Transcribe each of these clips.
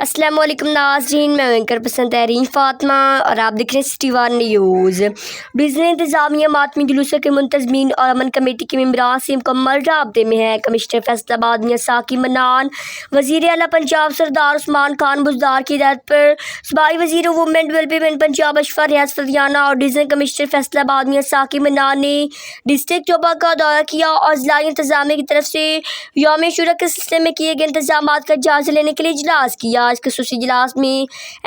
السلام علیکم ناظرین، میں اینکر پسند تحرین فاطمہ اور آپ دیکھ رہے ہیں سٹی ون نیوز۔ ڈویژنل انتظامیہ ماتمی جلوسوں کے منتظمین اور امن کمیٹی کے ممبران سے مکمل رابطے میں ہے۔ کمشنر فیصل آباد میاں ثاقب منان، وزیر اعلیٰ پنجاب سردار عثمان خان بزدار کی ہدایت پر صوبائی وزیر وومن ڈویلپمنٹ پنجاب اشفہ ریاض اور ڈویژنل کمشنر فیصل آباد میاں ثاقب منان نے ڈسٹرکٹ ٹوبہ کا دورہ کیا اور ضلعی انتظامیہ کی طرف سے یوم عاشوراء کے سلسلے میں کیے گئے انتظامات کا جائزہ لینے کے لیے اجلاس کیا۔ اس خصوصی اجلاس میں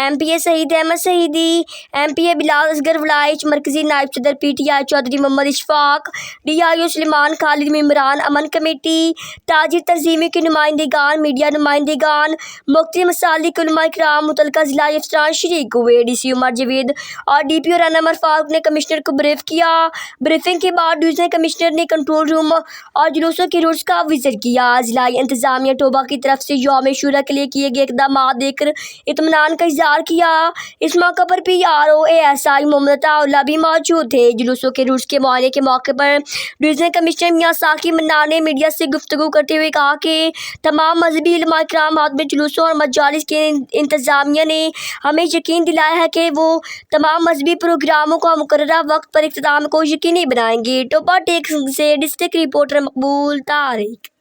M P A Shaheed Ahmed Shaheedi, M P A Bilal Asghar Walaich, مرکزی نائب صدر P T I Chaudhry Muhammad Ashfaq, D I O Sulaiman Khalid, ممبران امن کمیٹی، تاجر تنظیموں کے نمائندگان، میڈیا نمائندگان، مختلف مسالک، علماء کرام، متعلقہ ضلعی افسران شریک ہوئے۔ ڈی سی عمر جاوید اور ڈی پی او رانا عمر فاروق نے کمشنر کو بریف کیا۔ بریفنگ کے بعد ڈویژنل کمشنر نے کنٹرول روم اور جلوسوں کے روٹس کا وزٹ کیا۔ ضلعی انتظامیہ ٹوبہ کی طرف سے یوم عاشوراء کے لیے کیے گئے اقدامات دیکھ کر اطمینان کا اظہار کیا۔ اس موقع پر P R O A S I محمد عطا اللہ بھی موجود تھے۔ جلوسوں کے روٹس کے معائنے کے موقع پر ڈویژنل کمشنر میاں ثاقب منان نے میڈیا سے گفتگو کرتے ہوئے کہا کہ تمام مذہبی علماء کرام حاضر جلوسوں اور مجالس کے انتظامیہ نے ہمیں یقین دلایا ہے کہ وہ تمام مذہبی پروگراموں کو مقررہ وقت پر اختتام کو یقینی بنائیں گے۔ ٹوبہ ٹیک سے ڈسٹرکٹ رپورٹر مقبول طارق۔